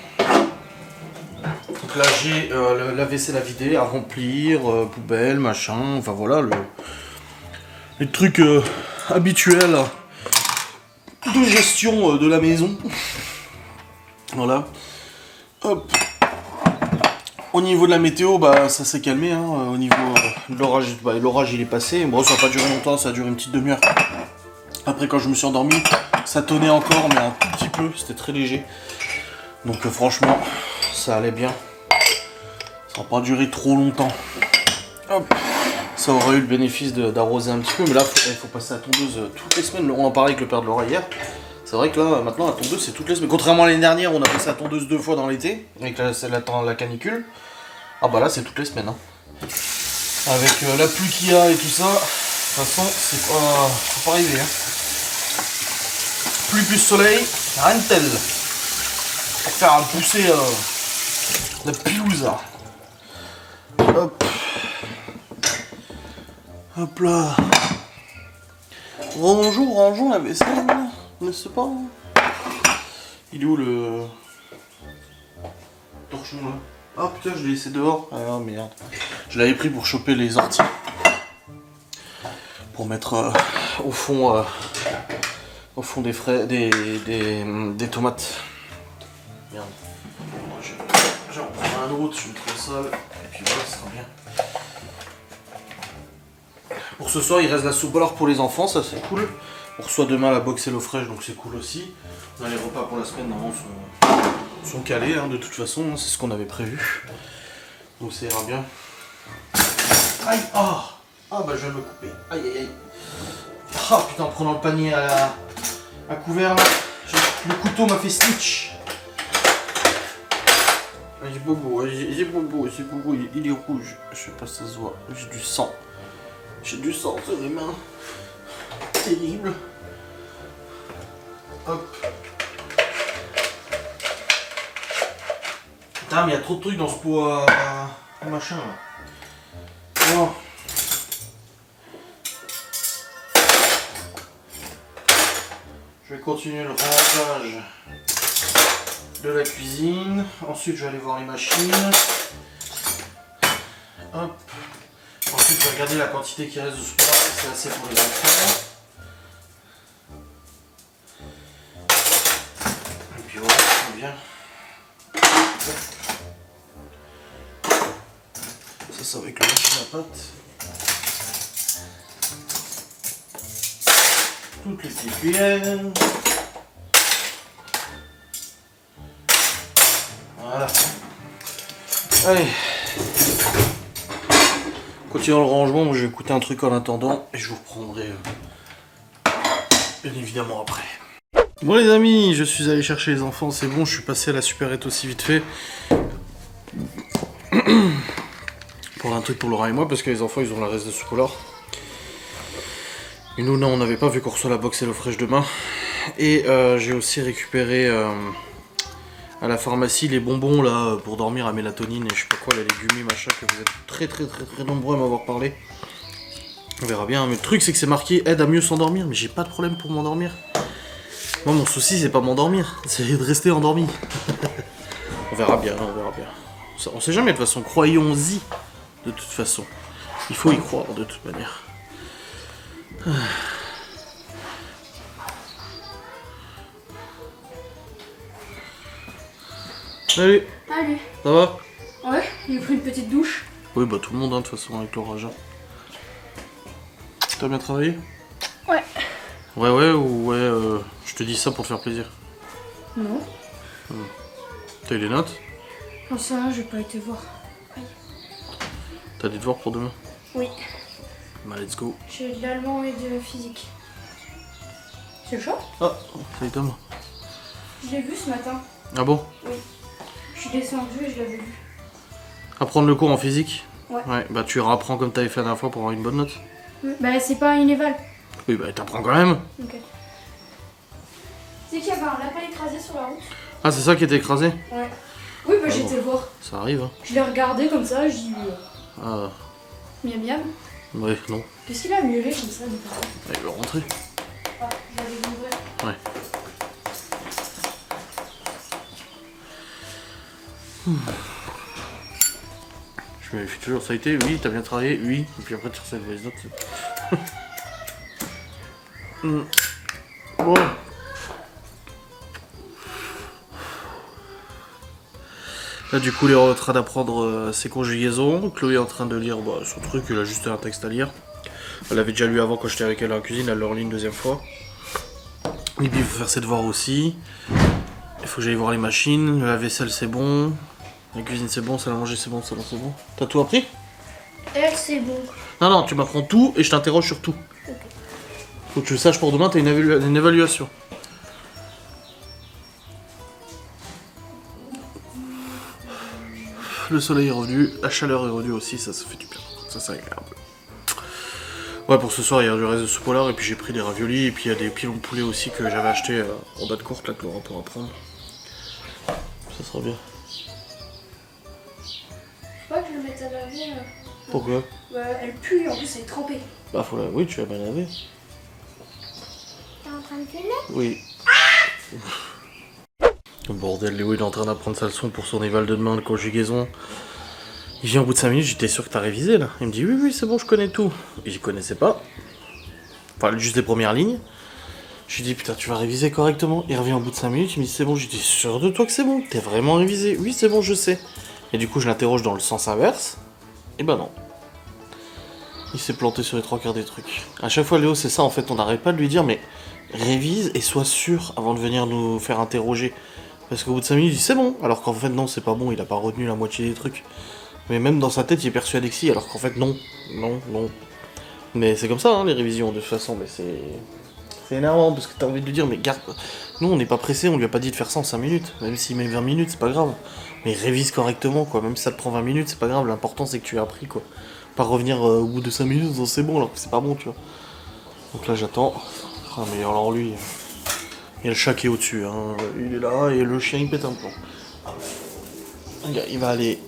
Donc là, j'ai la vaisselle à vider, à remplir, poubelle, machin, enfin voilà, les trucs habituels de gestion de la maison. Voilà. Hop. Au niveau de la météo, bah ça s'est calmé. Hein. Au niveau de l'orage, bah, l'orage il est passé. Bon, ça n'a pas duré longtemps, ça a duré une petite demi-heure. Après, quand je me suis endormi, ça tonnait encore, mais un tout petit peu. C'était très léger. Donc franchement, ça allait bien. Ça n'a pas duré trop longtemps. Hop. Ça aurait eu le bénéfice d'arroser un petit peu, mais là il faut passer à la tondeuse toutes les semaines. On en parlait avec le père de Laura hier. C'est vrai que là maintenant la tondeuse c'est toutes les semaines. Contrairement à l'année dernière, on a passé la tondeuse 2 fois dans l'été, avec la canicule. Ah bah là c'est toutes les semaines. Hein. Avec la pluie qu'il y a et tout ça, de toute façon c'est pas, faut pas arriver. Hein. Pluie plus soleil, rien de tel. Pour faire pousser la pelouse. Hop. Hop là. Rangeons la vaisselle, n'est-ce pas? Il est où le torchon là? Ah putain, je l'ai laissé dehors. Ah merde. Je l'avais pris pour choper les orties. Pour mettre au fond des des tomates. Merde. Je vais en prendre un autre, je vais mettre au sol. Et puis voilà, ça sera bien. Pour ce soir, il reste la soupe alors pour les enfants, ça c'est cool. On reçoit demain la box Hello Fresh, donc c'est cool aussi. Là, les repas pour la semaine normalement sont calés, hein, de toute façon, hein, c'est ce qu'on avait prévu. Donc ça ira bien. Aïe! Ah! Ah bah je vais me couper. Aïe aïe aïe. Ah putain, en prenant le panier à couvert là, le couteau m'a fait snitch. Il est bobo, il est rouge. Je sais pas si ça se voit. J'ai du sang. J'ai du sang sur les mains. Terrible. Hop. Putain, mais il y a trop de trucs dans ce pot à machin là. Oh. Je vais continuer le rangeage de la cuisine. Ensuite, je vais aller voir les machines. Hop. Ensuite, je vais regarder la quantité qui reste de ce plat, si c'est assez pour les enfants. Et puis voilà, c'est bien. Ça avec la machine à pâte. toutes les petites cuillères. Voilà. Allez. Continuons le rangement, moi je vais écouter un truc en attendant et je vous reprendrai bien évidemment après. Bon les amis, je suis allé chercher les enfants, c'est bon, je suis passé à la supérette aussi vite fait. Pour un truc pour Laura et moi, parce que les enfants ils ont la reste de soupe au lard. Et nous non, on n'avait pas vu qu'on reçoit la box Hello Fresh demain. Et j'ai aussi récupéré à la pharmacie les bonbons là pour dormir à mélatonine et je sais pas quoi, la légumie machin que vous êtes très nombreux à m'avoir parlé. On verra bien, mais le truc c'est que c'est marqué aide à mieux s'endormir, mais j'ai pas de problème pour m'endormir. Moi mon souci c'est pas m'endormir, c'est de rester endormi. On verra bien, on verra bien. On sait jamais de toute façon, croyons-y de toute façon. Il faut y croire de toute manière. Salut. Salut. Ça va? Ouais, j'ai pris une petite douche. Oui bah tout le monde hein, de toute façon avec l'orage. T'as bien travaillé? Ouais. Ouais, je te dis ça pour te faire plaisir. Non. T'as eu les notes? Non, ça, j'ai pas été voir. T'as des devoirs pour demain? Oui. Bah let's go. J'ai de l'allemand et de physique. C'est chaud? Ah, ça y est Tom. Je l'ai vu ce matin. Ah bon? Oui. Je suis descendue et je l'avais vu. Apprendre le cours en physique? Ouais. Ouais, bah tu rapprends comme t'avais fait la dernière fois pour avoir une bonne note. Bah, c'est pas une éval. Oui, bah t'apprends quand même. Ok. C'est qu'il y avait un lapin écrasé sur la route? Ah, c'est ça qui était écrasé? Ouais. Oui, bah Ah j'ai bon. été le voir. Ça arrive, hein. Je l'ai regardé comme ça, je dis Ah, miam miam. ouais, non. Qu'est-ce qu'il a muré comme ça, du coup? Ah, il veut rentrer. Ah, je l'avais ouvert. Ouais. Je me méfie toujours, ça a été, oui, t'as bien travaillé, oui. Et puis après tu recèles les autres. Bon. Là du coup, il est en train d'apprendre ses conjugaisons. Chloé est en train de lire son truc, il a juste un texte à lire. Elle avait déjà lu avant quand j'étais avec elle à la cuisine, elle l'a relu une deuxième fois. Libby veut faire ses devoirs aussi. Il faut que j'aille voir les machines, le lave-vaisselle c'est bon. La cuisine c'est bon, salle à manger c'est bon, c'est bon, c'est bon. T'as tout appris? Elle, c'est bon. Non, tu m'apprends tout et je t'interroge sur tout. Ok. Faut que tu le saches pour demain, t'as une évaluation. Le soleil est revenu, la chaleur est revenue aussi, ça fait du bien. Ça c'est agréable. Ouais, pour ce soir il y a du reste de soupe au lard et puis j'ai pris des raviolis et puis il y a des pilons de poulet aussi que j'avais acheté en date courte là que Laura pourra prendre. Ça sera bien. Faut pas que je le mette à laver. Pourquoi? Bah, elle pue, en plus elle est trempée. Bah faut la... Oui, tu l'as bien lavé. T'es en train de fumer? Oui. Oh, bordel, Léo il est en train d'apprendre sa leçon pour son éval de demain de conjugaison. Il vient au bout de 5 minutes, j'étais sûr que t'as révisé là. Il me dit oui c'est bon, je connais tout. Et j'y connaissais pas. Enfin juste les premières lignes. Je lui dis putain tu vas réviser correctement. Il revient au bout de 5 minutes, il me dit c'est bon, j'étais sûr de toi que c'est bon. T'es vraiment révisé? Oui c'est bon, je sais. Et du coup je l'interroge dans le sens inverse. Et bah non. Il s'est planté sur les 3/4 des trucs. À chaque fois Léo c'est ça en fait, on n'arrête pas de lui dire mais révise et sois sûr avant de venir nous faire interroger. Parce qu'au bout de 5 minutes il dit c'est bon. Alors qu'en fait non c'est pas bon, il a pas retenu la moitié des trucs. Mais même dans sa tête il est persuadé que si, alors qu'en fait non. Mais c'est comme ça hein, les révisions de toute façon, mais c'est énervant parce que t'as envie de lui dire mais garde. Nous on n'est pas pressé, on lui a pas dit de faire ça en 5 minutes. Même s'il met 20 minutes c'est pas grave. Mais révise correctement quoi, même si ça te prend 20 minutes c'est pas grave, l'important c'est que tu aies appris quoi. Pas revenir au bout de 5 minutes en disant c'est bon alors que c'est pas bon tu vois. Donc là j'attends. Ah mais alors lui, il y a le chat qui est au-dessus, hein. Il est là et le chien il pète un plomb. Regarde, il va aller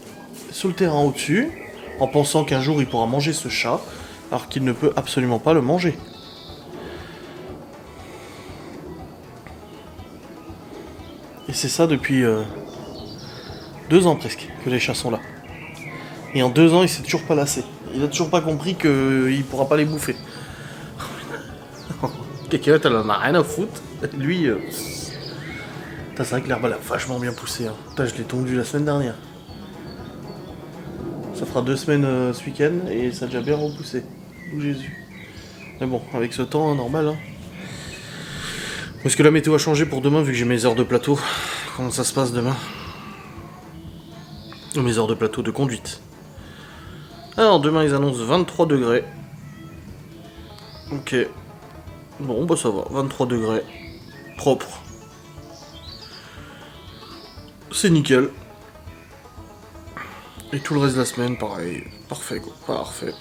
sur le terrain au-dessus en pensant qu'un jour il pourra manger ce chat alors qu'il ne peut absolument pas le manger. Et c'est ça depuis 2 ans presque que les chats sont là. Et en 2 ans il s'est toujours pas lassé. Il a toujours pas compris qu'il pourra pas les bouffer. Quelqu'un elle en a rien à foutre. Lui, c'est vrai que l'herbe elle a vachement bien poussé. Hein. Putain, je l'ai tondu la semaine dernière. Ça fera 2 semaines ce week-end et ça a déjà bien repoussé. Oh Jésus. Mais bon, avec ce temps, hein, normal. Hein. Est-ce que la météo a changé pour demain vu que j'ai mes heures de plateau? Comment ça se passe demain? Mes heures de plateau de conduite. Alors demain ils annoncent 23 degrés. Ok. Bon bah ça va, 23 degrés. Propre. C'est nickel. Et tout le reste de la semaine, pareil. Parfait quoi. Parfait.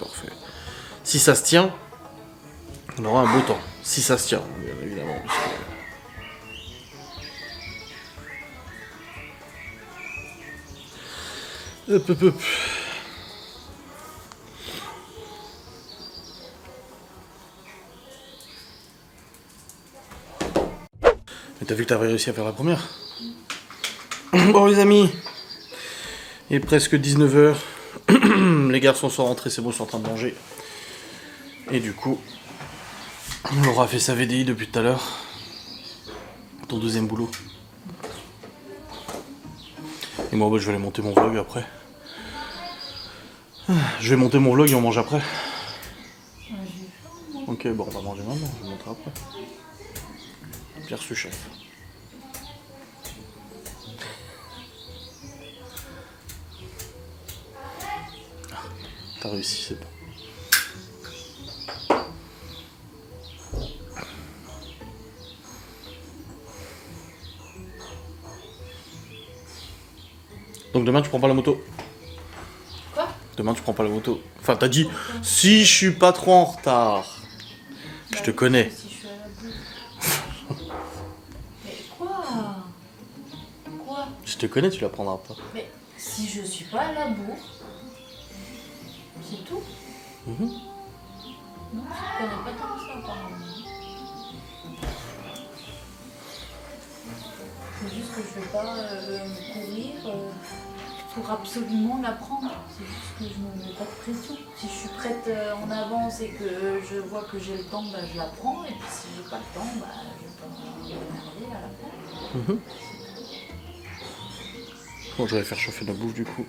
Si ça se tient, on aura un beau temps. Si ça se tient, bien évidemment. Hop. Mais t'as vu que t'avais réussi à faire la première? Bon les amis, il est presque 19h. Les garçons sont rentrés, c'est bon, ils sont en train de manger. Et du coup, on aura fait sa VDI depuis tout à l'heure. Ton deuxième boulot. Et moi, je vais aller monter mon vlog après. Je vais monter mon vlog et on mange après. Ok, bon, on va manger maintenant, je vais montrer après. Pierre sous-chef. Ah, t'as réussi, c'est bon. Donc demain tu prends pas la moto? Quoi? Demain tu prends pas la moto. Enfin t'as dit si je suis pas trop en retard. Je te connais. Si je suis à la bourre. Mais quoi? Quoi? Je te connais, tu la prendras pas. Mais si je suis pas à la bourre, c'est tout. Non, je connais pas tant ça apparemment. C'est juste que je vais pas courir pour absolument la prendre. C'est juste que je me mets pas de pression. Si je suis prête en avance et que je vois que j'ai le temps, bah, je la prends. Et puis si j'ai pas le temps, bah, je vais pas m'emmerder à la prendre. Bon, je vais faire chauffer la bouffe du coup.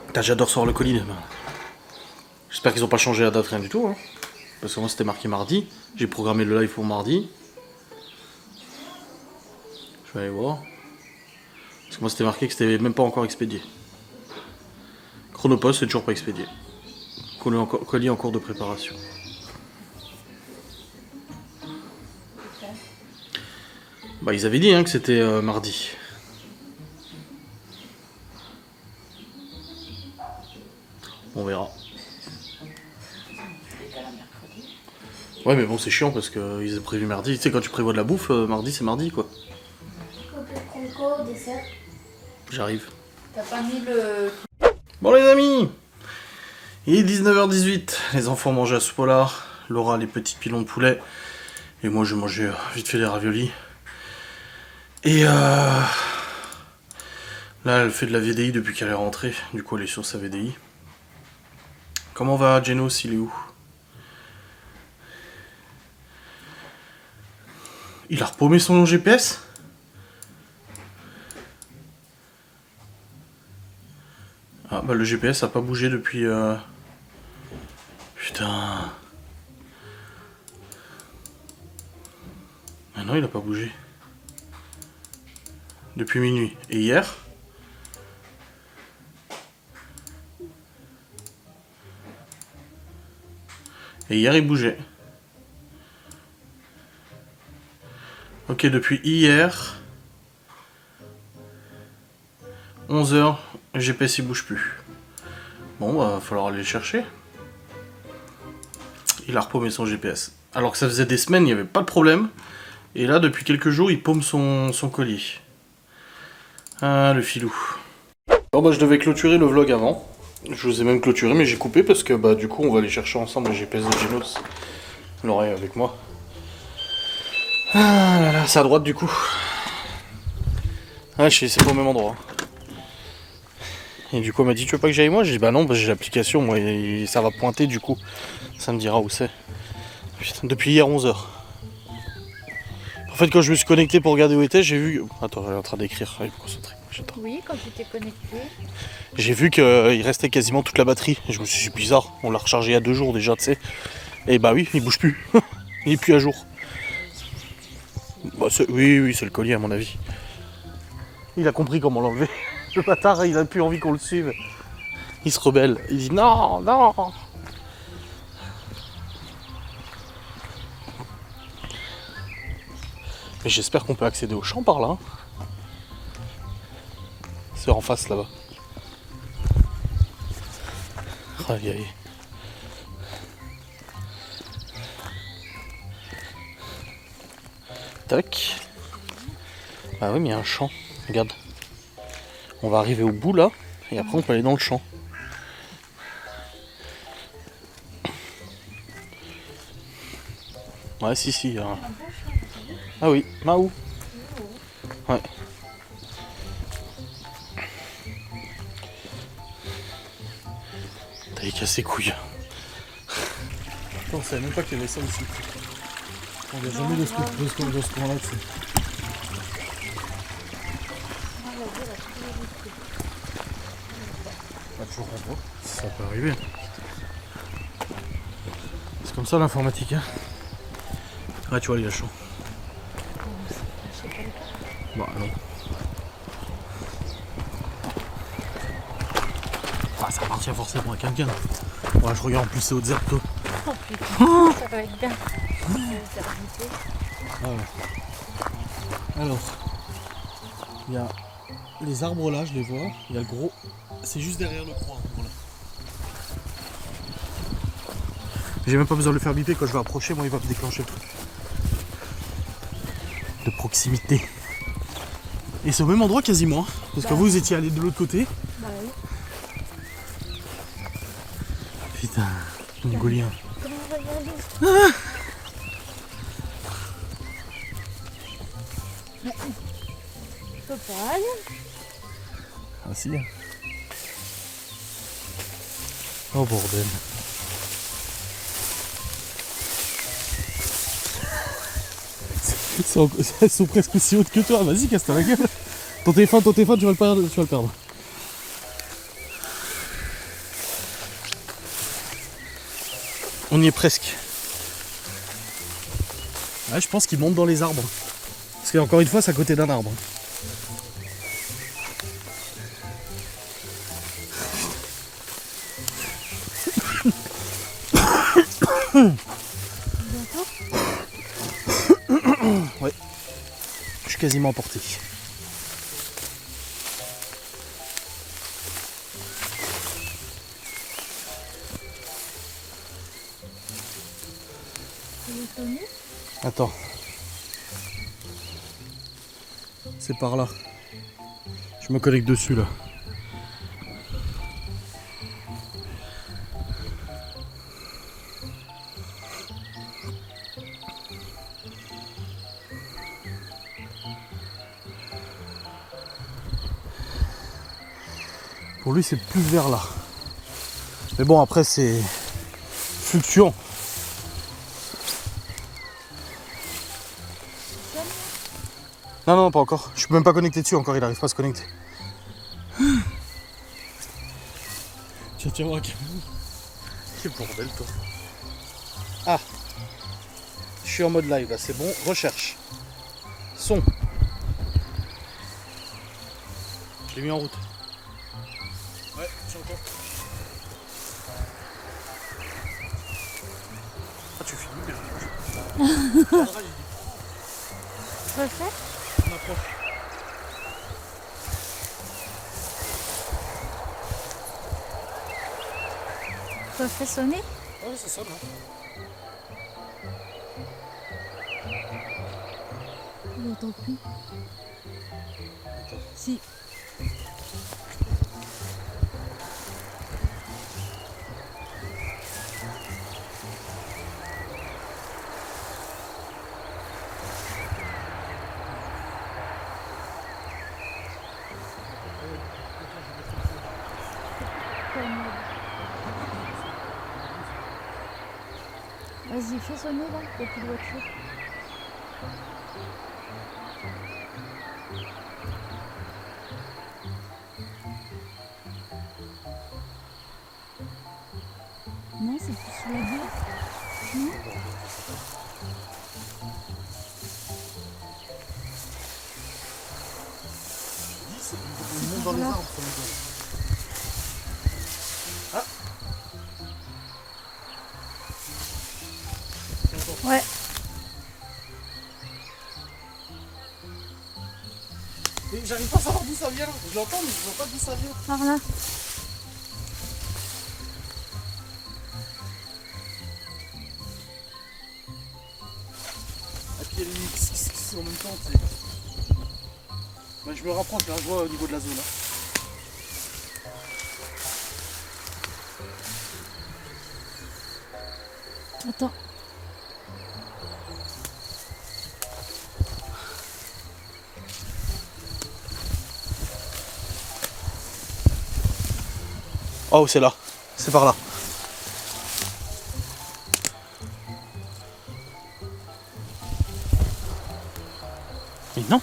Putain, j'adore recevoir le colis demain. J'espère qu'ils ont pas changé la date, rien du tout. Hein. Parce que moi c'était marqué mardi. J'ai programmé le live pour mardi. Je vais aller voir. Parce que moi c'était marqué que c'était même pas encore expédié. Chronopost c'est toujours pas expédié. Colis en cours de préparation. Bah ils avaient dit hein, que c'était mardi. On verra. Ouais mais bon c'est chiant parce qu'ils ont prévu mardi. Tu sais quand tu prévois de la bouffe, mardi c'est mardi quoi. Quoi au dessert? J'arrive. T'as pas mis le... Bon les amis, il est 19h18, les enfants mangent à ce polar, Laura les petits pilons de poulet, et moi je mangeais vite fait des raviolis. Et là elle fait de la VDI depuis qu'elle est rentrée, du coup elle est sur sa VDI. Comment va Genos, il est où? Il a repaumé son GPS? Ah bah le GPS a pas bougé depuis... Putain... Ah non il a pas bougé. Depuis minuit. Et hier? Et hier il bougeait. Ok depuis hier... 11h, le GPS il bouge plus. Bon bah va falloir aller le chercher. Il a repaumé son GPS. Alors que ça faisait des semaines, il n'y avait pas de problème. Et là depuis quelques jours il paume son colis. Ah le filou. Bon bah je devais clôturer le vlog avant. Je vous ai même clôturé mais j'ai coupé parce que bah du coup on va aller chercher ensemble le GPS de Genos. L'oreille avec moi. Ah là là, c'est à droite du coup. Ah je sais, c'est pas au même endroit. Et du coup, elle m'a dit, tu veux pas que j'aille moi? J'ai dit, bah non, parce que j'ai l'application, moi, et ça va pointer du coup. Ça me dira où c'est. Putain, depuis hier 11h. En fait, quand je me suis connecté pour regarder où était, j'ai vu... Attends, elle est en train d'écrire, elle est concentrée. Oui, quand tu t'es connecté. J'ai vu qu'il restait quasiment toute la batterie. Et je me suis dit, c'est bizarre, on l'a rechargé il y a 2 jours déjà, tu sais. Et bah oui, il bouge plus. Il est plus à jour. Bah, oui, c'est le collier à mon avis. Il a compris comment l'enlever. Le bâtard, il a plus envie qu'on le suive. Il se rebelle. Il dit non, non. Mais j'espère qu'on peut accéder au champ par là. C'est en face là-bas. Aïe aïe. Tac. Ah oui, mais il y a un champ. Regarde. On va arriver au bout là. Et après on peut aller dans le champ. Ouais, si. Ah oui, Mahou. Ouais. T'as cassé ses couilles. On savait même pas qu'il y avait ça aussi. On vient jamais de ce coin-là. Toujours en bas. Ça peut arriver. C'est comme ça l'informatique. Hein. Ah, tu vois, il y a le champ. Bah non. Ah, ça appartient forcément à quelqu'un. Ouais, je regarde en plus c'est hautes herbes tôt. Oh putain, ça va être bien. Ah ouais. Alors, il y a les arbres là, je les vois. Il y a le gros. C'est juste derrière le croix. Voilà. J'ai même pas besoin de le faire biper. Quand je vais approcher, moi il va me déclencher le truc. De proximité. Et c'est au même endroit quasiment. Parce que vous étiez allé de l'autre côté. Bah oui. Putain, mongolien. Comment on va y aller? Je peux pas aller. Ah si. Oh bordel. Elles sont presque aussi hautes que toi. Vas-y, casse-toi la gueule. Ton téléphone, tu vas le perdre. On y est presque. Ouais, je pense qu'il monte dans les arbres. Parce qu'encore une fois, c'est à côté d'un arbre. Ouais. Je suis quasiment emporté. Attends. C'est par là. Je me connecte dessus là. Pour lui c'est plus vers là. Mais bon après c'est fluctuant. Non, pas encore. Je suis même pas connecté dessus encore, il arrive pas à se connecter. Tiens, moi. Quel bordel toi. Ah. Je suis en mode live là, c'est bon. Recherche. Son. Je l'ai mis en route. Ouais, je suis encore. Ah, tu filmes bien. Refais. On approche. Refais sonner. Ouais, ça sonne. Hein. Il n'entend plus. Attends. Si. Vas-y, fais sonner là, il n'y a plus de voiture. Non, c'est plus sous la gueule. Non. monte dans les arbres, ça me donne. Ouais. Mais j'arrive pas à savoir d'où ça vient. Je l'entends, mais je vois pas d'où ça vient. Par là. Et puis il y a les mix en même temps, tu sais. Ouais, je me rapproche là, je vois au niveau de la zone. Là. Attends. Oh, c'est là. C'est par là. Mais non.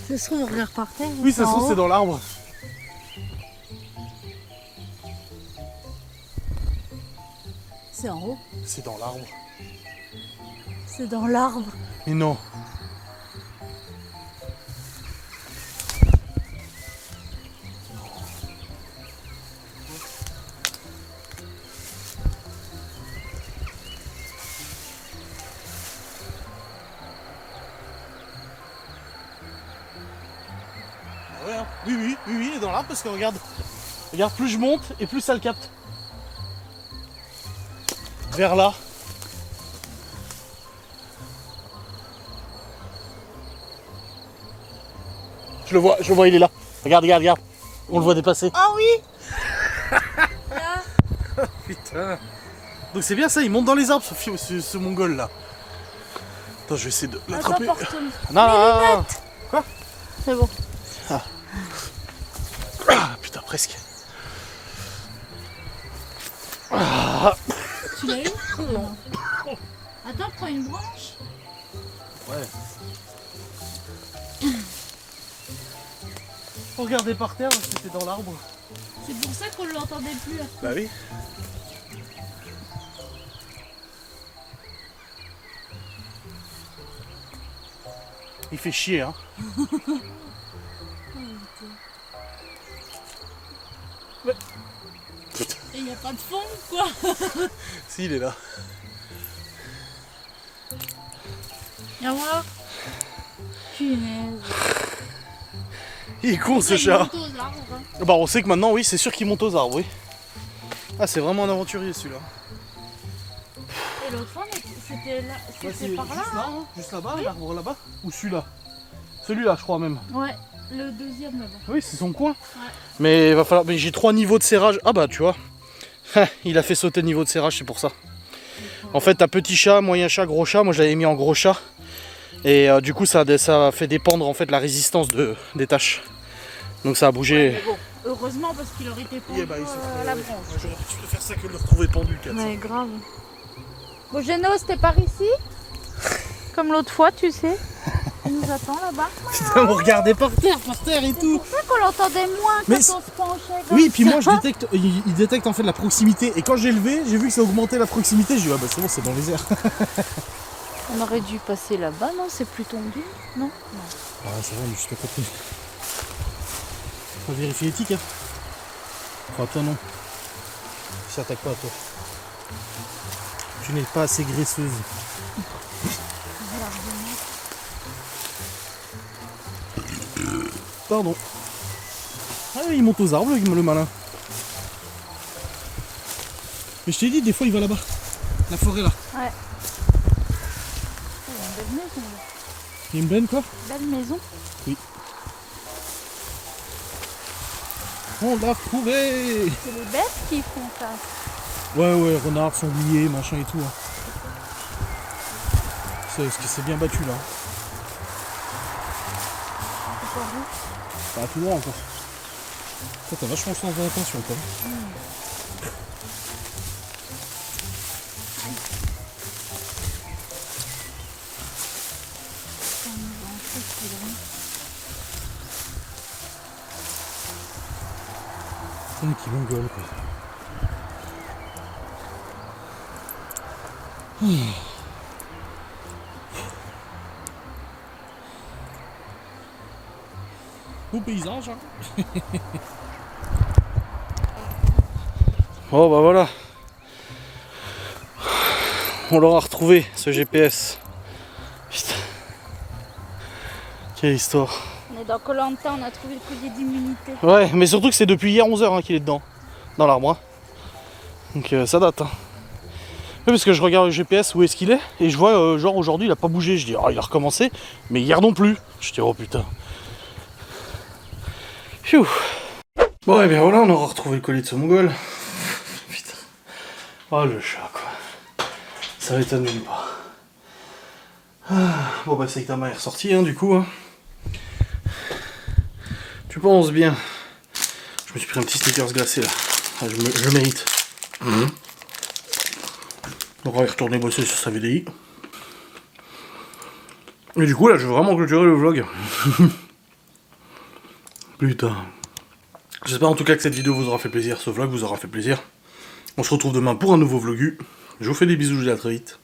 Ce serait on regarde par terre. Oui, ça se en trouve, haut. c'est dans l'arbre. C'est en haut. C'est dans l'arbre. C'est dans l'arbre. Mais non. Ah ouais, hein. Oui, il est dans l'arbre parce que regarde, plus je monte et plus ça le capte. Vers là. Je le vois, il est là. Regarde. On le voit dépasser. Ah oui. Là. Putain. Donc c'est bien ça, il monte dans les arbres ce mongol là. Attends, je vais essayer de l'attraper. Attends, porte-le. Non. C'est bon. Ah, putain, presque. Tu l'as eu? Non. Attends, prends une branche. Ouais. Regardez par terre, c'était dans l'arbre. C'est pour ça qu'on ne l'entendait plus. Bah oui. Il fait chier, hein. Et il n'y a pas de fond, quoi. Si, il est là. Viens voir. Punaise. Il est con ce Il chat. monte aux arbres, hein. Bah on sait que maintenant, oui, c'est sûr qu'il monte aux arbres, oui. Ah, c'est vraiment un aventurier celui-là. Et l'autre fois, c'était là, c'était par là. Juste là, hein. Juste là-bas, l'arbre là-bas. Ou celui-là. Celui-là, je crois même. Ouais, le deuxième là-bas. Oui, c'est son coin. Mais il va falloir. Mais j'ai 3 niveaux de serrage. Ah bah tu vois. Il a fait sauter le niveau de serrage, c'est pour ça. En fait, t'as petit chat, moyen chat, gros chat. Moi, je l'avais mis en gros chat. Et du coup, ça a fait dépendre en fait la résistance des tâches. Donc ça a bougé. Mais bon, heureusement parce qu'il aurait été pendu Eh bah, il se à la branche. J'aurais pu faire ça que de le retrouver pendu, Kat. Ouais, grave. Bon, Genos, t'es par ici? Comme l'autre fois, tu sais. Il nous attend là-bas. Putain, on regardait par terre et C'est tout. pour ça qu'on l'entendait moins quand Mais on se penchait. Oui, puis moi je détecte, il détecte en fait la proximité. Et quand j'ai levé, j'ai vu que ça augmentait la proximité. J'ai dit, ah bah c'est bon, c'est dans les airs. On aurait dû passer là-bas, non? C'est plus tendu, non? Ah, ça va, on est juste à côté. Faut vérifier l'éthique, hein. Enfin, toi non. Il s'attaque pas à toi. Tu n'es pas assez graisseuse. Pardon. Ah, il monte aux arbres, le malin. Mais je t'ai dit, des fois il va là-bas. La forêt là. Ouais. Il y a une belle maison. Là. Il y a une benne quoi? Belle maison. On l'a retrouvé. C'est les bêtes qui font ça. Ouais, renard, sanglier, machin et tout. Hein. C'est bien battu là. C'est pas vous. Pas tout loin encore. Toi, t'as vachement sens d'attention quand même. Putain, qui mongole quoi. Beau paysage hein. Bon bah voilà. On l'aura retrouvé ce GPS. Putain. Quelle histoire. On est dans Koh-Lanta, on a trouvé le collier d'immunité. Ouais, mais surtout que c'est depuis hier 11h hein, qu'il est dedans. Dans l'arbre. Hein. Donc ça date. Hein. Oui, parce que je regarde le GPS où est-ce qu'il est et je vois genre aujourd'hui il a pas bougé. Je dis ah il a recommencé, mais hier non plus. Je dis oh putain. Pfiou. Bon et bien voilà, on aura retrouvé le collier de ce mongol. Putain. Oh le chat quoi. Ça m'étonne même pas. Ah, bon bah Saitama est ressorti hein, du coup. Hein. Tu penses bien. Je me suis pris un petit Snickers glacé là. Ah, je le mérite. Donc on va y retourner bosser sur sa VDI. Et du coup là je veux vraiment clôturer le vlog. Putain. J'espère en tout cas que cette vidéo vous aura fait plaisir, ce vlog vous aura fait plaisir. On se retrouve demain pour un nouveau vlogu. Je vous fais des bisous, je vous dis à très vite.